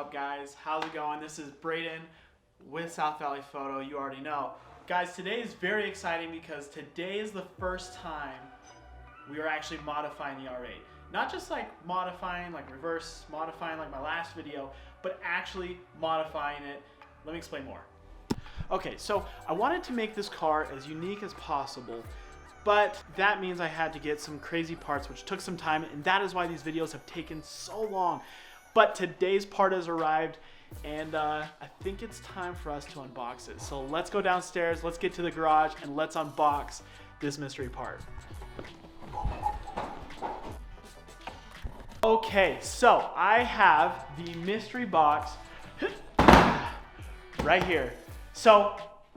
up, guys? How's it going? This is Braden with South Valley Photo. You already know. Guys, today is very exciting because today is the first time we are actually modifying the R8. Not just like modifying, like reverse modifying like my last video, but actually modifying it. Let me explain more. Okay, so I wanted to make this car as unique as possible, but that means I had to get some crazy parts, which took some time, and that is why these videos have taken so long. But today's part has arrived, and I think it's time for us to unbox it. So let's go downstairs, let's get to the garage, and let's unbox this mystery part. Okay, so I have the mystery box right here. So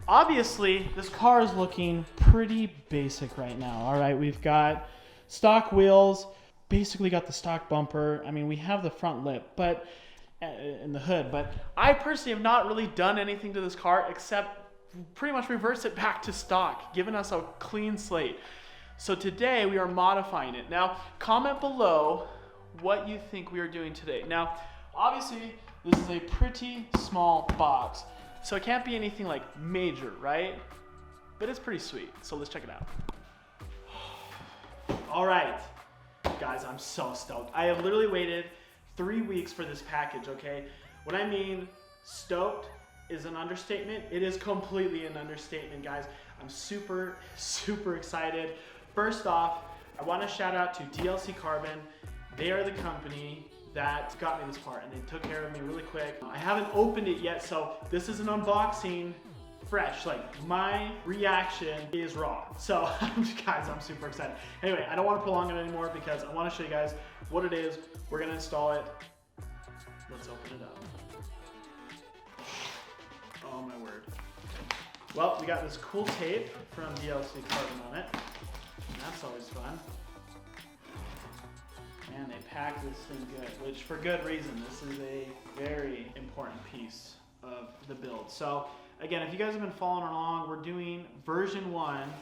obviously this car is looking pretty basic right now. All right, we've got stock wheels, basically got the stock bumper. I mean, we have the front lip, but in the hood, but I personally have not really done anything to this car except pretty much reverse it back to stock, giving us a clean slate. So today we are modifying it. Now, comment below what you think we are doing today. Now, obviously this is a pretty small box, so it can't be anything like major, right? But it's pretty sweet, so let's check it out. All right, guys, I'm so stoked. I have literally waited 3 weeks for this package, okay? When I mean stoked is an understatement, it is completely an understatement, guys. I'm super, super excited. First off, I want to shout out to DLC Carbon. They are the company that got me this part, and they took care of me really quick. I haven't opened it yet, so this is an unboxing fresh. Like, my reaction is raw. So guys, I'm super excited. Anyway, I don't want to prolong it anymore because I want to show you guys what it is. We're gonna install it. Let's open it up. Oh my word. Well, we got this cool tape from DLC Carbon on it. That's always fun. Man, they packed this thing good, which for good reason. This is a very important piece of the build. So again, if you guys have been following along, we're doing version 1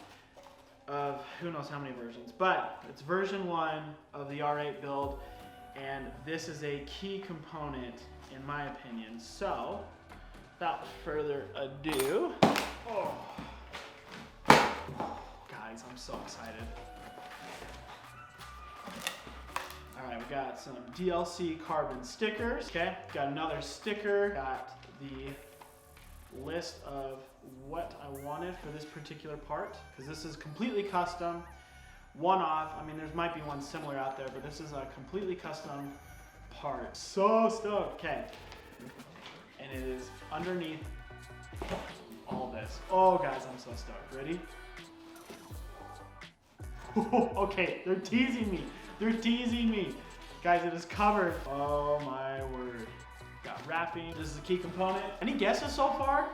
of who knows how many versions, but it's version 1 of the R8 build, and this is a key component in my opinion. So without further ado, guys, I'm so excited. All right, we got some DLC Carbon stickers. Okay, got another sticker. Got the list of what I wanted for this particular part, because this is completely custom, one-off. I mean, there might be one similar out there, but this is a completely custom part. So stoked. Okay, and it is underneath all this. Oh, guys, I'm so stoked. Ready? Okay, they're teasing me. They're teasing me. Guys, it is covered. Oh my word. Got wrapping. This is a key component. Any guesses so far?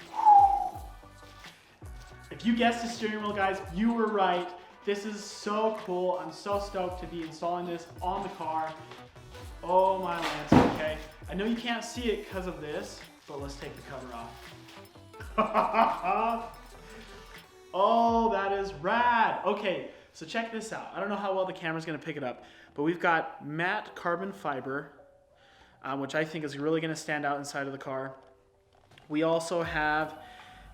If you guessed the steering wheel, guys, you were right. This is so cool. I'm so stoked to be installing this on the car. Oh my lance, okay. I know you can't see it because of this, but let's take the cover off. Oh, that is rad. Okay. So check this out. I don't know how well the camera's gonna pick it up, but we've got matte carbon fiber, which I think is really gonna stand out inside of the car. We also have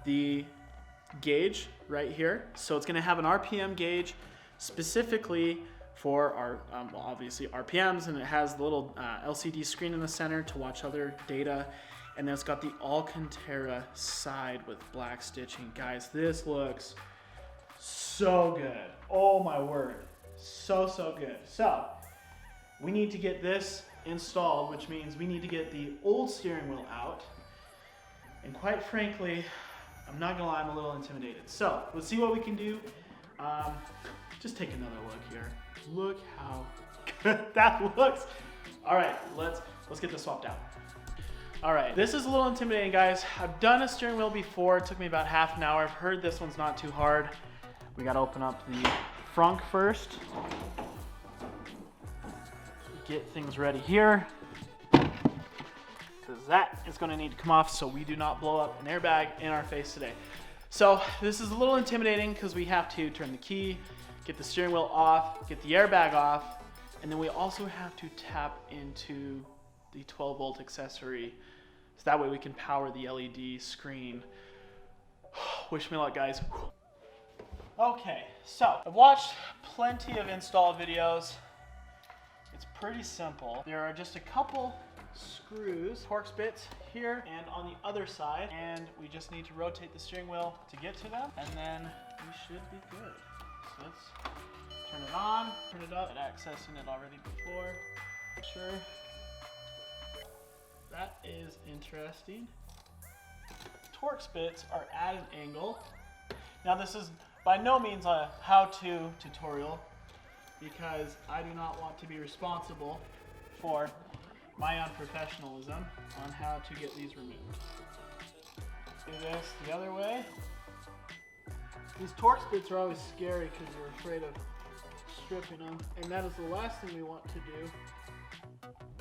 the gauge right here. So it's gonna have an RPM gauge specifically for our, well, obviously RPMs, and it has the little LCD screen in the center to watch other data. And then it's got the Alcantara side with black stitching. Guys, this looks so good. Oh my word. So good. So we need to get this installed, which means we need to get the old steering wheel out. And quite frankly, I'm not gonna lie, I'm a little intimidated. So let's see what we can do. Just take another look here. Look how good that looks. All right, let's get this swapped out. All right, this is a little intimidating, guys. I've done a steering wheel before. It took me about half an hour. I've heard this one's not too hard. We gotta open up the frunk first. Get things ready here, because that is gonna need to come off so we do not blow up an airbag in our face today. So this is a little intimidating because we have to turn the key, get the steering wheel off, get the airbag off, and then we also have to tap into the 12 volt accessory, so that way we can power the LED screen. Wish me luck, guys. Okay, so I've watched plenty of install videos. It's pretty simple. There are just a couple screws, Torx bits here and on the other side, and we just need to rotate the steering wheel to get to them, and then we should be good. So let's turn it on, turn it up, and accessing it already before. Sure. That is interesting. Torx bits are at an angle. Now this is by no means a how-to tutorial, because I do not want to be responsible for my unprofessionalism on how to get these removed. Do this the other way. These Torx bits are always scary because you're afraid of stripping them, and that is the last thing we want to do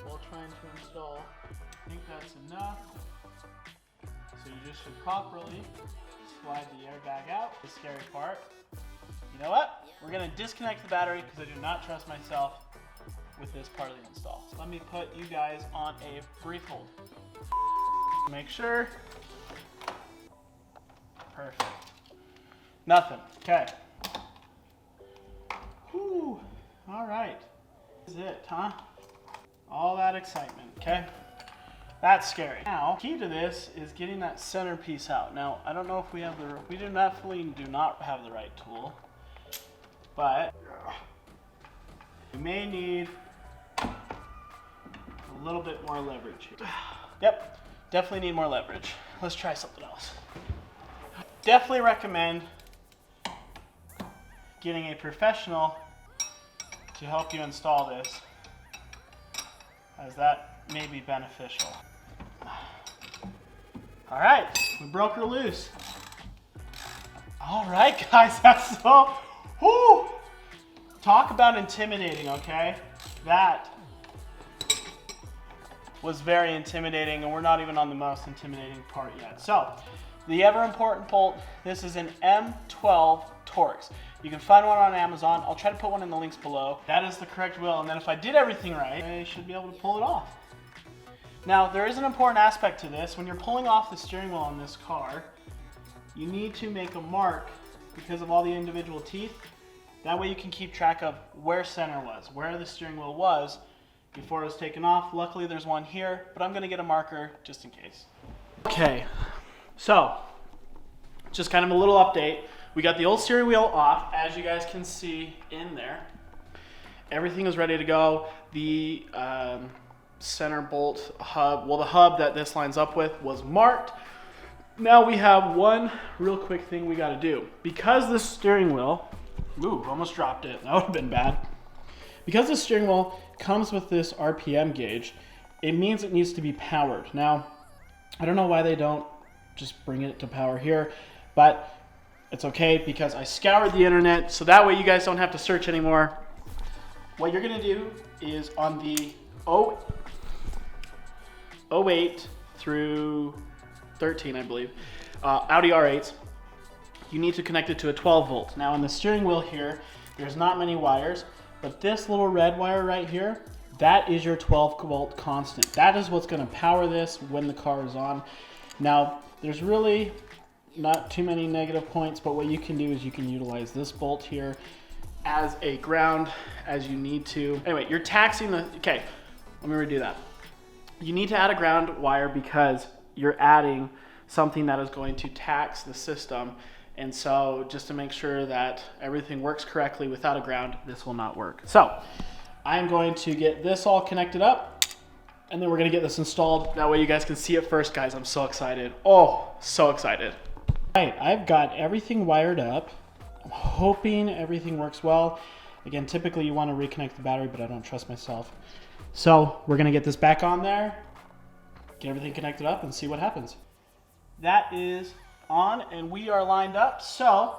while trying to install. I think that's enough. So you just should properly slide the airbag out, the scary part. You know what? We're gonna disconnect the battery because I do not trust myself with this part of the install. So let me put you guys on a brief hold. Make sure. Perfect. Nothing. Okay. Whew. All right. This is it, huh? All that excitement. Okay. That's scary. Now, key to this is getting that centerpiece out. Now, I don't know if we have we definitely do not have the right tool, but we may need a little bit more leverage here. Yep, definitely need more leverage. Let's try something else. Definitely recommend getting a professional to help you install this, as that may be beneficial. All right, we broke her loose. All right, guys, that's so, whoo! Talk about intimidating, okay? That was very intimidating, and we're not even on the most intimidating part yet. So, the ever important bolt, this is an M12 Torx. You can find one on Amazon. I'll try to put one in the links below. That is the correct wheel, and then if I did everything right, I should be able to pull it off. Now, there is an important aspect to this. When you're pulling off the steering wheel on this car, you need to make a mark because of all the individual teeth. That way you can keep track of where center was, where the steering wheel was before it was taken off. Luckily, there's one here, but I'm gonna get a marker just in case. Okay, so just kind of a little update. We got the old steering wheel off, as you guys can see in there. Everything is ready to go. The center bolt hub, well, the hub that this lines up with was marked. Now we have one real quick thing we gotta do. Because the steering wheel, ooh, almost dropped it, that would have been bad. Because the steering wheel comes with this RPM gauge, it means it needs to be powered. Now, I don't know why they don't just bring it to power here, but it's okay because I scoured the internet, so that way you guys don't have to search anymore. What you're gonna do is on the 08 through 13, I believe, Audi R8s, you need to connect it to a 12 volt. Now on the steering wheel here, there's not many wires, but this little red wire right here, that is your 12 volt constant. That is what's gonna power this when the car is on. Now, there's really not too many negative points, but what you can do is you can utilize this bolt here as a ground as you need to. Anyway, you're taxing the, okay, let me redo that. You need to add a ground wire because you're adding something that is going to tax the system. And so just to make sure that everything works correctly without a ground, this will not work. So I'm going to get this all connected up, and then we're gonna get this installed. That way you guys can see it first, guys. I'm so excited. Oh, so excited. All right, I've got everything wired up. I'm hoping everything works well. Again, typically you wanna reconnect the battery, but I don't trust myself. So we're gonna get this back on there, get everything connected up, and see what happens. That is on, and we are lined up. So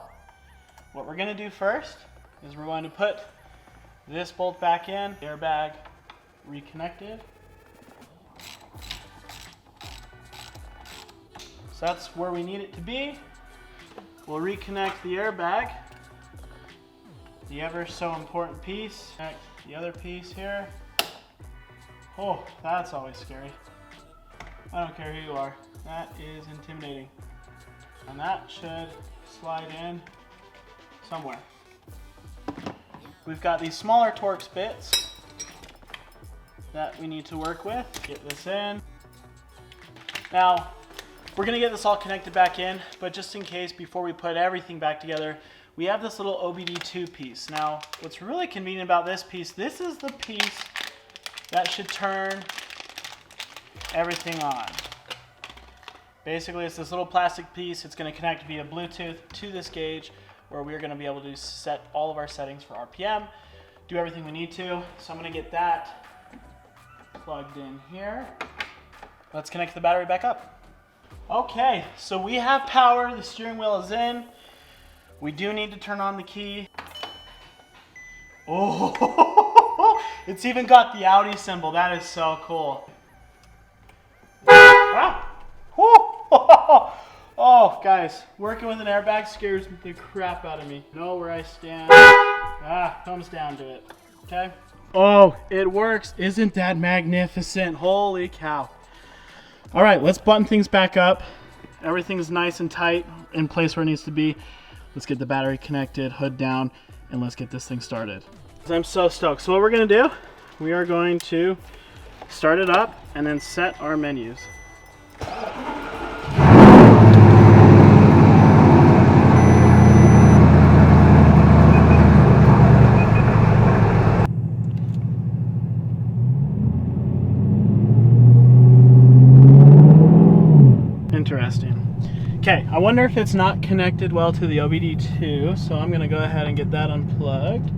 what we're gonna do first is we're going to put this bolt back in, airbag reconnected. So that's where we need it to be. We'll reconnect the airbag, the ever so important piece. Connect the other piece here. Oh, that's always scary. I don't care who you are. That is intimidating. And that should slide in somewhere. We've got these smaller Torx bits that we need to work with. Get this in. Now, we're gonna get this all connected back in, but just in case, before we put everything back together, we have this little OBD2 piece. Now, what's really convenient about this piece, this is the piece that should turn everything on. Basically, it's this little plastic piece. It's gonna connect via Bluetooth to this gauge, where we're gonna be able to set all of our settings for RPM, do everything we need to. So I'm gonna get that plugged in here. Let's connect the battery back up. Okay, so we have power. The steering wheel is in. We do need to turn on the key. Oh, it's even got the Audi symbol. That is so cool. Ah. Oh, guys, working with an airbag scares the crap out of me. Know where I stand. Comes down to it. Okay. Oh, it works. Isn't that magnificent? Holy cow. All right, let's button things back up. Everything's nice and tight in place where it needs to be. Let's get the battery connected, hood down, and let's get this thing started. I'm so stoked. So what we're gonna do, we are going to start it up and then set our menus. Interesting. Okay, I wonder if it's not connected well to the OBD2, so I'm gonna go ahead and get that unplugged.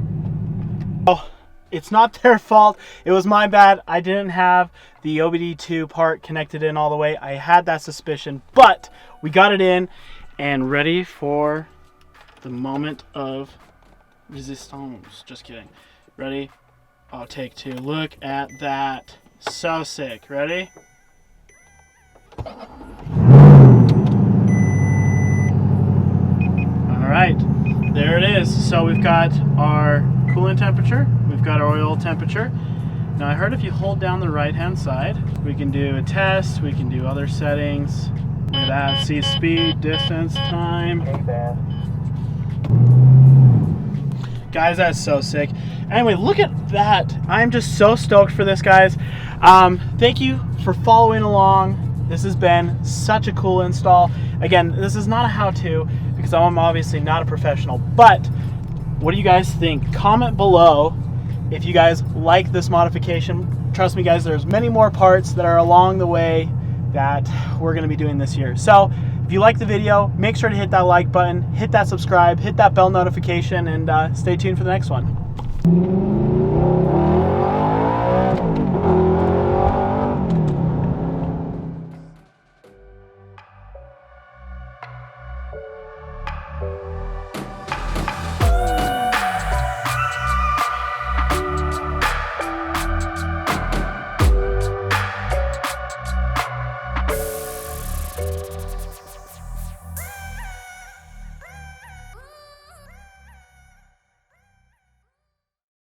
Oh, it's not their fault. It was my bad. I didn't have the OBD2 part connected in all the way. I had that suspicion, but we got it in and ready for the moment of resistance. Just kidding. Ready? Oh, take two. Look at that. So sick. Ready? All right, there it is. So we've got our coolant temperature, we've got our oil temperature. Now I heard if you hold down the right hand side, we can do a test, we can do other settings. Look at that, see speed, distance, time. Guys, that's so sick. Anyway, look at that. I'm just so stoked for this, guys. Thank you for following along. This has been such a cool install. Again, this is not a how-to because I'm obviously not a professional, but what do you guys think? Comment below if you guys like this modification. Trust me, guys, there's many more parts that are along the way that we're gonna be doing this year. So if you like the video, make sure to hit that like button, hit that subscribe, hit that bell notification, and stay tuned for the next one.